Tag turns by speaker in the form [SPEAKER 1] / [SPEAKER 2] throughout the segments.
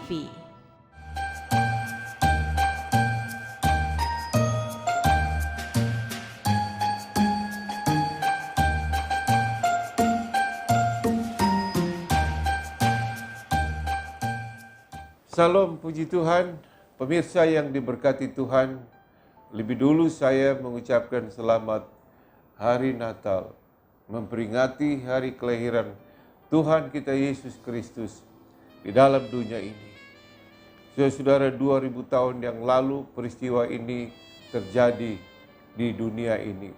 [SPEAKER 1] TV.
[SPEAKER 2] Salam puji Tuhan, pemirsa yang diberkati Tuhan. Lebih dulu saya mengucapkan selamat Hari Natal, memperingati hari kelahiran Tuhan kita Yesus Kristus di dalam dunia ini. Saudara, 2000 tahun yang lalu peristiwa ini terjadi di dunia ini,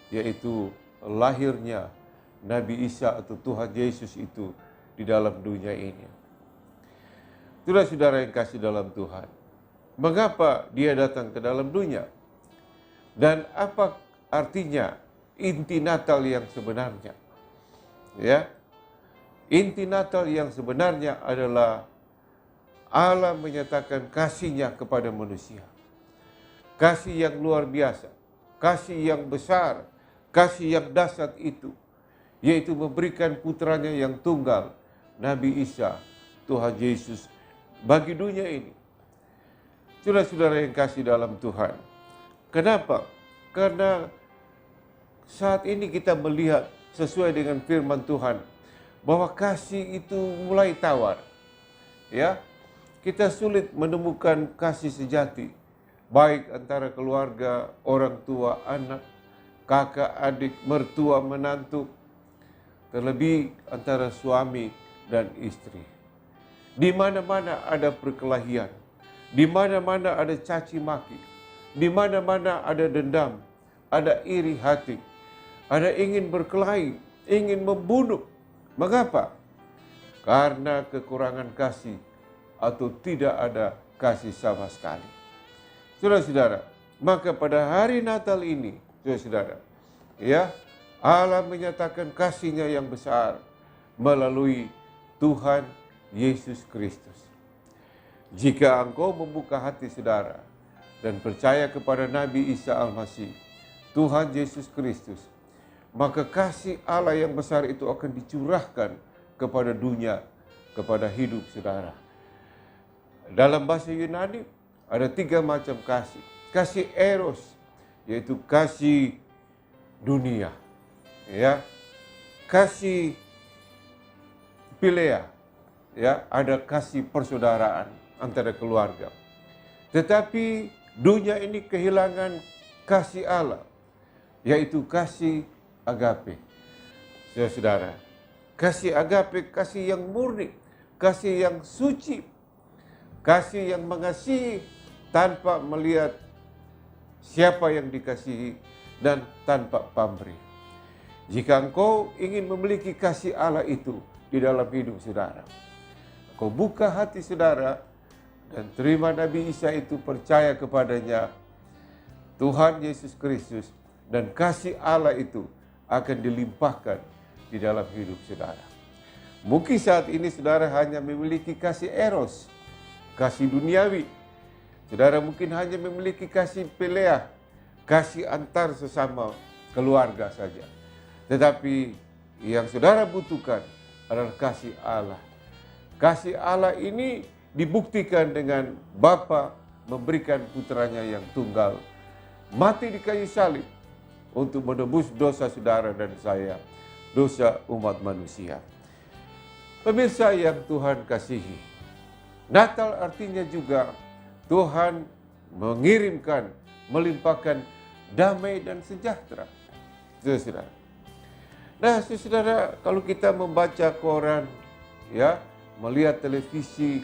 [SPEAKER 2] yaitu lahirnya Nabi Isa atau Tuhan Yesus itu di dalam dunia ini. Saudara-saudara yang kasih dalam Tuhan, mengapa dia datang ke dalam dunia? Dan apa artinya inti Natal yang sebenarnya? Ya, inti Natal yang sebenarnya adalah Allah menyatakan kasih-Nya kepada manusia. Kasih yang luar biasa, kasih yang besar, kasih yang dahsyat itu, yaitu memberikan putranya yang tunggal, Nabi Isa, Tuhan Yesus, bagi dunia ini. Saudara-saudara yang kasih dalam Tuhan, kenapa? Karena saat ini kita melihat sesuai dengan firman Tuhan bahwa kasih itu mulai tawar. Ya, kita sulit menemukan kasih sejati, baik antara keluarga, orang tua, anak, kakak, adik, mertua, menantu, terlebih antara suami dan istri. Di mana-mana ada perkelahian, di mana-mana ada caci maki, di mana-mana ada dendam, ada iri hati, ada ingin berkelahi, ingin membunuh. Mengapa? Karena kekurangan kasih atau tidak ada kasih sama sekali. Saudara-saudara, maka pada hari Natal ini, saudara-saudara, ya, Allah menyatakan kasih-Nya yang besar melalui Tuhan Yesus Kristus. Jika engkau membuka hati saudara dan percaya kepada Nabi Isa Al-Masih, Tuhan Yesus Kristus, maka kasih Allah yang besar itu akan dicurahkan kepada dunia, kepada hidup saudara. Dalam bahasa Yunani ada 3 macam kasih. Kasih eros, yaitu kasih dunia. Ya. Kasih philea, ya, ada kasih persaudaraan antara keluarga. Tetapi dunia ini kehilangan kasih Allah, yaitu kasih agape. Saudara, kasih agape, kasih yang murni, kasih yang suci, kasih yang mengasihi tanpa melihat siapa yang dikasihi dan tanpa pamrih. Jika engkau ingin memiliki kasih Allah itu di dalam hidup saudara, kau buka hati saudara dan terima Nabi Isa itu, percaya kepadanya, Tuhan Yesus Kristus, dan kasih Allah itu akan dilimpahkan di dalam hidup saudara. Mungkin saat ini saudara hanya memiliki kasih eros, kasih duniawi. Saudara mungkin hanya memiliki kasih philea, kasih antar sesama keluarga saja. Tetapi yang saudara butuhkan adalah kasih Allah. Kasih Allah ini dibuktikan dengan Bapa memberikan putranya yang tunggal mati di kayu salib untuk menebus dosa saudara dan saya, dosa umat manusia. Pemirsa yang Tuhan kasihi, Natal artinya juga Tuhan mengirimkan, melimpahkan damai dan sejahtera. Saudara. Nah, saudara, kalau kita membaca koran, ya, melihat televisi,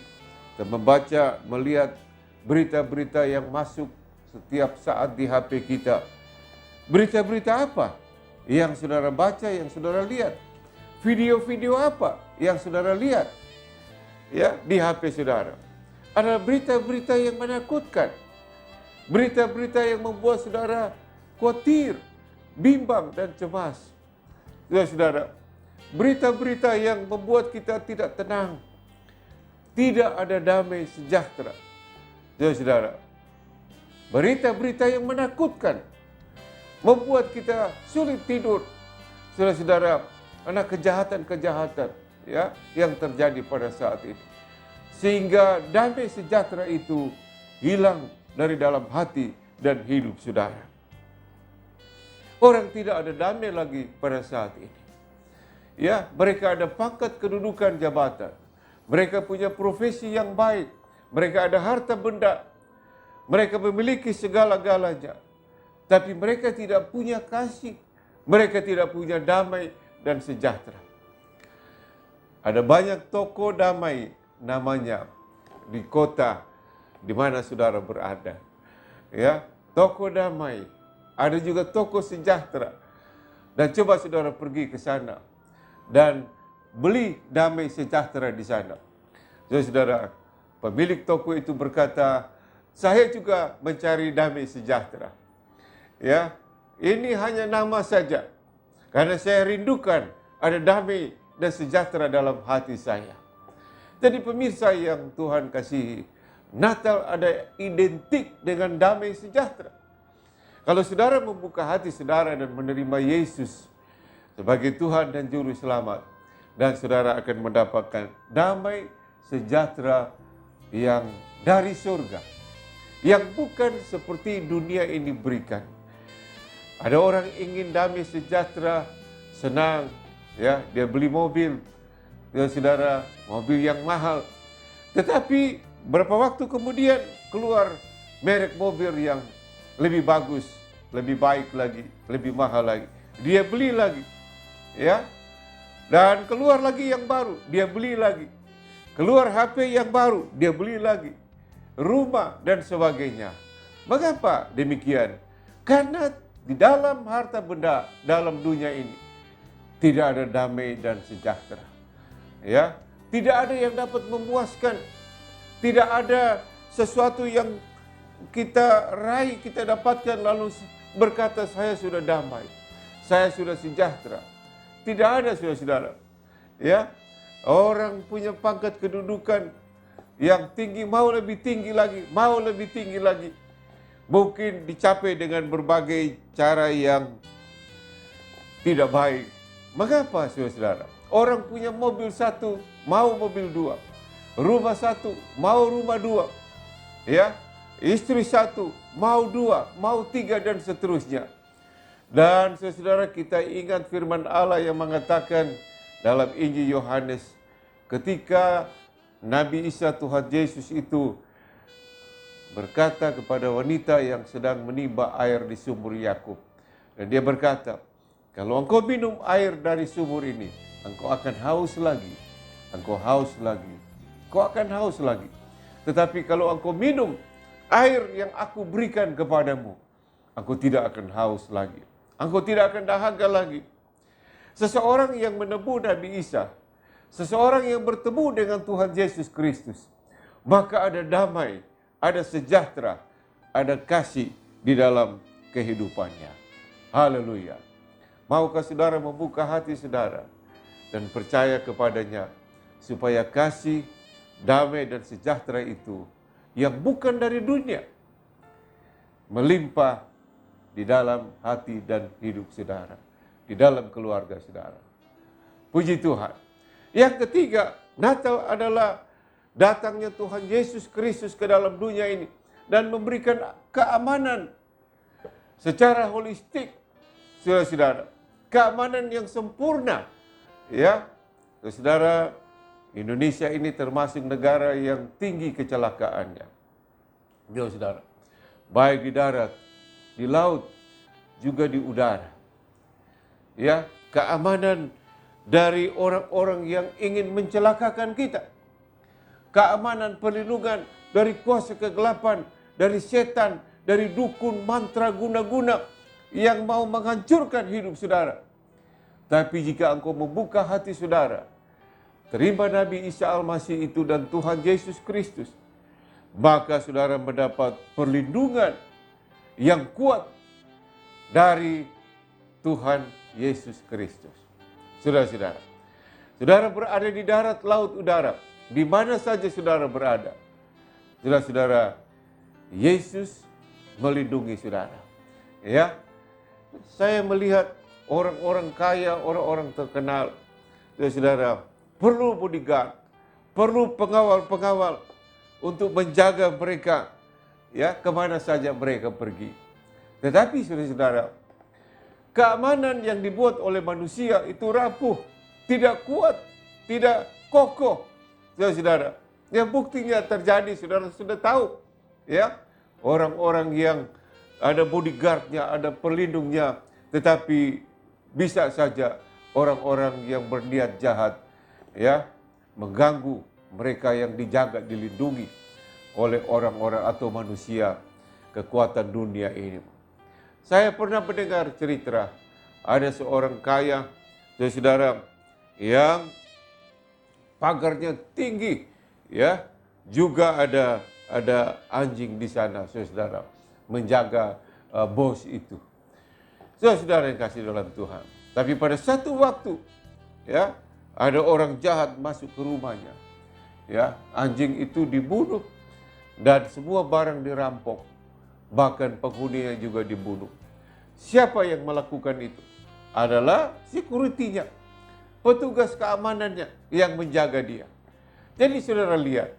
[SPEAKER 2] melihat berita-berita yang masuk setiap saat di HP kita. Berita-berita apa yang saudara baca, yang saudara lihat? Video-video apa yang saudara lihat? Ya, di HP saudara. Ada berita-berita yang menakutkan. Berita-berita yang membuat saudara khawatir, bimbang dan cemas. Saudara, berita-berita yang membuat kita tidak tenang, tidak ada damai sejahtera. Saudara, berita-berita yang menakutkan, membuat kita sulit tidur. Saudara-saudara, karena kejahatan-kejahatan, ya, yang terjadi pada saat ini. sehingga damai sejahtera itu hilang dari dalam hati dan hidup saudara. Orang tidak ada damai lagi pada saat ini. Ya, mereka ada pangkat kedudukan jabatan. Mereka punya profesi yang baik. Mereka ada harta benda. Mereka memiliki segala-galanya. Tapi mereka tidak punya kasih. Mereka tidak punya damai dan sejahtera. Ada banyak toko damai namanya di kota di mana saudara berada. Ya, toko damai. Ada juga toko sejahtera. Dan coba saudara pergi ke sana dan beli damai sejahtera di sana. Jadi saudara, pemilik toko itu berkata, saya juga mencari damai sejahtera. Ya, ini hanya nama saja. Karena saya rindukan ada damai dan sejahtera dalam hati saya. Jadi pemirsa yang Tuhan kasihi, Natal ada identik dengan damai sejahtera. Kalau saudara membuka hati saudara dan menerima Yesus sebagai Tuhan dan Juru Selamat, dan saudara akan mendapatkan damai sejahtera yang dari surga, yang bukan seperti dunia ini berikan. Ada orang ingin damai sejahtera, senang, ya, dia beli mobil, ya saudara, mobil yang mahal. Tetapi berapa waktu kemudian keluar merek mobil yang lebih bagus, lebih baik lagi, lebih mahal lagi. Dia beli lagi, ya. Dan keluar lagi yang baru, dia beli lagi. Keluar HP yang baru, dia beli lagi. Rumah dan sebagainya. Mengapa demikian? Karena di dalam harta benda, dalam dunia ini, tidak ada damai dan sejahtera. Ya, tidak ada yang dapat memuaskan. Tidak ada sesuatu yang kita raih, kita dapatkan lalu berkata saya sudah damai, saya sudah sejahtera. Tidak ada, saudara-saudara. Ya, orang punya pangkat kedudukan yang tinggi, mau lebih tinggi lagi, mau lebih tinggi lagi. Mungkin dicapai dengan berbagai cara yang tidak baik. Mengapa, saudara-saudara? Orang punya mobil satu, mau mobil dua. Rumah satu, mau rumah dua. Ya, istri satu, mau dua, mau tiga, dan seterusnya. Dan saudara, kita ingat firman Allah yang mengatakan dalam Injil Yohanes, ketika Nabi Isa Tuhan Yesus itu berkata kepada wanita yang sedang menimba air di sumur Yakub. Dan dia berkata, kalau engkau minum air dari sumur ini, engkau akan haus lagi. Engkau haus lagi. Engkau akan haus lagi. Tetapi kalau engkau minum air yang aku berikan kepadamu, engkau tidak akan haus lagi. Engkau tidak akan dahaga lagi. Seseorang yang menebu Nabi Isa, seseorang yang bertemu dengan Tuhan Yesus Kristus, maka ada damai, ada sejahtera, ada kasih di dalam kehidupannya. Haleluya. Maukah saudara membuka hati saudara dan percaya kepadanya supaya kasih, damai dan sejahtera itu yang bukan dari dunia melimpah di dalam hati dan hidup saudara, di dalam keluarga saudara. Puji Tuhan. Yang ketiga, Natal adalah datangnya Tuhan Yesus Kristus ke dalam dunia ini dan memberikan keamanan secara holistik, saudara-saudara. Keamanan yang sempurna. Ya, saudara, Indonesia ini termasuk negara yang tinggi kecelakaannya. Ya, saudara. Baik di darat, di laut, juga di udara. Ya, keamanan dari orang-orang yang ingin mencelakakan kita. Keamanan, perlindungan dari kuasa kegelapan, dari setan, dari dukun, mantra, guna-guna yang mau menghancurkan hidup saudara. Tapi jika engkau membuka hati saudara, terima Nabi Isa Al-Masih itu dan Tuhan Yesus Kristus, maka saudara mendapat perlindungan yang kuat dari Tuhan Yesus Kristus. Saudara-saudara, saudara berada di darat, laut, udara, di mana saja saudara berada. Saudara-saudara, Yesus melindungi saudara. Ya, saya melihat orang-orang kaya, orang-orang terkenal, saudara, perlu bodyguard, perlu pengawal-pengawal untuk menjaga mereka, ya, kemana saja mereka pergi. Tetapi saudara-saudara, keamanan yang dibuat oleh manusia itu rapuh, tidak kuat, tidak kokoh, saudara-saudara. Yang buktinya terjadi, saudara sudah tahu, ya, orang-orang yang ada bodyguardnya, ada pelindungnya, tetapi bisa saja orang-orang yang berniat jahat, ya, mengganggu mereka yang dijaga, dilindungi oleh orang-orang atau manusia kekuatan dunia ini. Saya pernah mendengar cerita, ada seorang kaya, saudara, yang pagarnya tinggi, ya, juga ada anjing di sana, saudara, menjaga bos itu. Saudara yang kasih dalam Tuhan. Tapi pada satu waktu, ya, ada orang jahat masuk ke rumahnya, ya, anjing itu dibunuh dan semua barang dirampok, bahkan penghuninya juga dibunuh. Siapa yang melakukan itu? Adalah security-nya, petugas keamanannya yang menjaga dia. Jadi saudara lihat,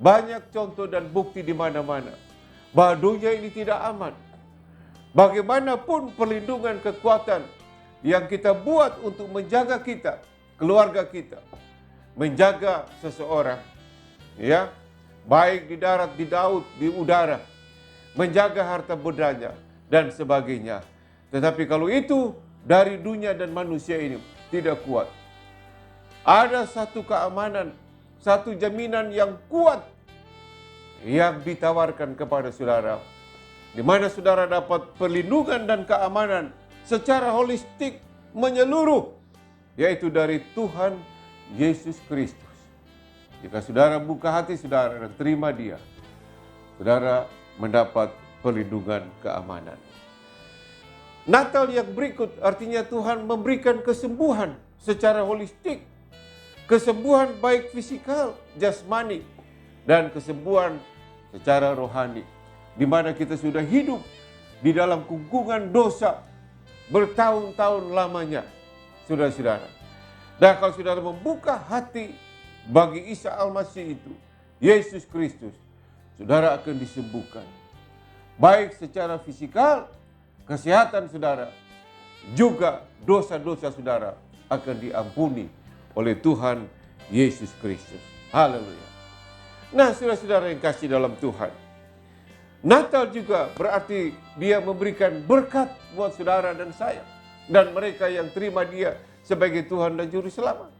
[SPEAKER 2] banyak contoh dan bukti di mana-mana bahwa dunia ini tidak aman. Bagaimanapun perlindungan kekuatan yang kita buat untuk menjaga kita, keluarga kita, menjaga seseorang, ya, baik di darat, di laut, di udara, menjaga harta bendanya dan sebagainya. Tetapi kalau itu dari dunia dan manusia ini tidak kuat, ada satu keamanan, satu jaminan yang kuat yang ditawarkan kepada saudara, di mana saudara dapat perlindungan dan keamanan secara holistik menyeluruh, yaitu dari Tuhan Yesus Kristus. Jika saudara buka hati saudara dan terima Dia, saudara mendapat perlindungan keamanan. Natal yang berikut artinya Tuhan memberikan kesembuhan secara holistik. Kesembuhan baik fisikal, jasmani, dan kesembuhan secara rohani. Di mana kita sudah hidup di dalam kungkungan dosa bertahun-tahun lamanya, saudara-saudara. Dan kalau saudara membuka hati bagi Isa Al-Masih itu, Yesus Kristus, saudara akan disembuhkan. Baik secara fisikal, kesehatan saudara, juga dosa-dosa saudara akan diampuni oleh Tuhan Yesus Kristus. Haleluya. Nah, saudara-saudara yang kasih dalam Tuhan, Natal juga berarti Dia memberikan berkat buat saudara dan saya, dan mereka yang terima Dia sebagai Tuhan dan Juru Selamat.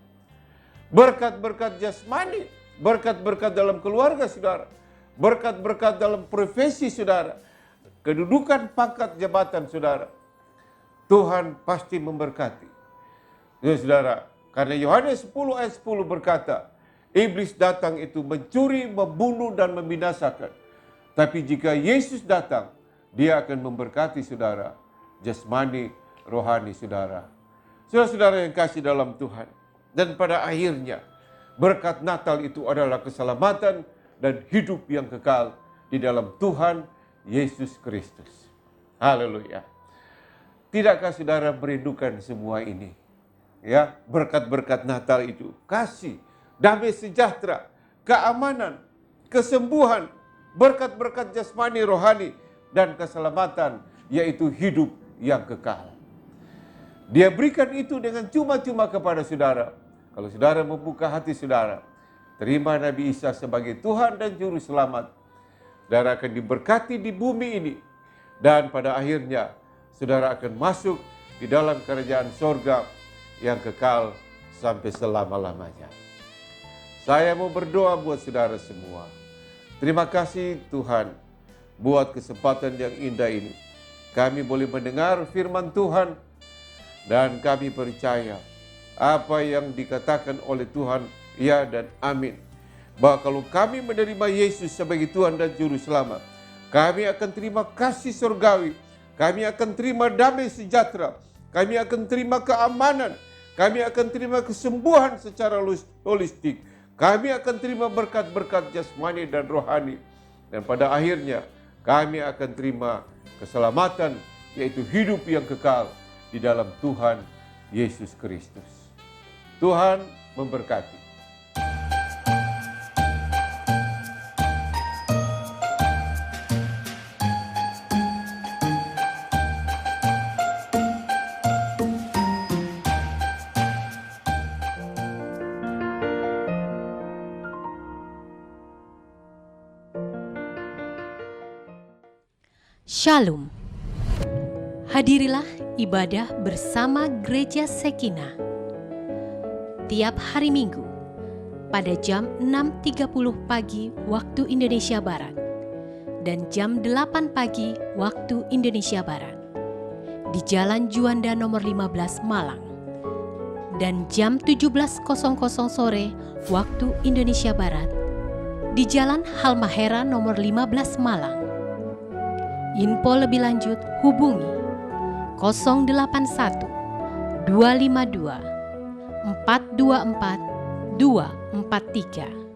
[SPEAKER 2] Berkat-berkat jasmani, berkat-berkat dalam keluarga saudara, berkat-berkat dalam profesi saudara, kedudukan pangkat jabatan saudara. Tuhan pasti memberkati. Saudara, karena Yohanes 10 ayat 10 berkata, iblis datang itu mencuri, membunuh, dan membinasakan. Tapi jika Yesus datang, Dia akan memberkati saudara, jasmani, rohani saudara. Saudara-saudara yang kasih dalam Tuhan. Dan pada akhirnya, berkat Natal itu adalah keselamatan dan hidup yang kekal di dalam Tuhan Yesus Kristus. Haleluya. Tidakkah saudara merindukan semua ini? Ya, berkat-berkat Natal itu, kasih, damai sejahtera, keamanan, kesembuhan, berkat-berkat jasmani, rohani, dan keselamatan, yaitu hidup yang kekal. Dia berikan itu dengan cuma-cuma kepada saudara. Kalau saudara membuka hati saudara, terima Nabi Isa sebagai Tuhan dan Juru Selamat, saudara akan diberkati di bumi ini. Dan pada akhirnya, saudara akan masuk di dalam kerajaan sorga yang kekal sampai selama-lamanya. Saya mau berdoa buat saudara semua. Terima kasih Tuhan buat kesempatan yang indah ini. Kami boleh mendengar firman Tuhan dan kami percaya apa yang dikatakan oleh Tuhan, ya dan amin. Bahwa kalau kami menerima Yesus sebagai Tuhan dan Juru Selamat, kami akan terima kasih surgawi, kami akan terima damai sejahtera, kami akan terima keamanan, kami akan terima kesembuhan secara holistik, kami akan terima berkat-berkat jasmani dan rohani, dan pada akhirnya kami akan terima keselamatan, yaitu hidup yang kekal di dalam Tuhan Yesus Kristus. Tuhan memberkati.
[SPEAKER 1] Shalom. Hadirilah ibadah bersama Gereja Sekina tiap hari Minggu pada jam 6.30 pagi waktu Indonesia Barat dan jam 8 pagi waktu Indonesia Barat di Jalan Juanda nomor 15 Malang, dan jam 17.00 sore waktu Indonesia Barat di Jalan Halmahera nomor 15 Malang. Info lebih lanjut hubungi 081 252 424 243.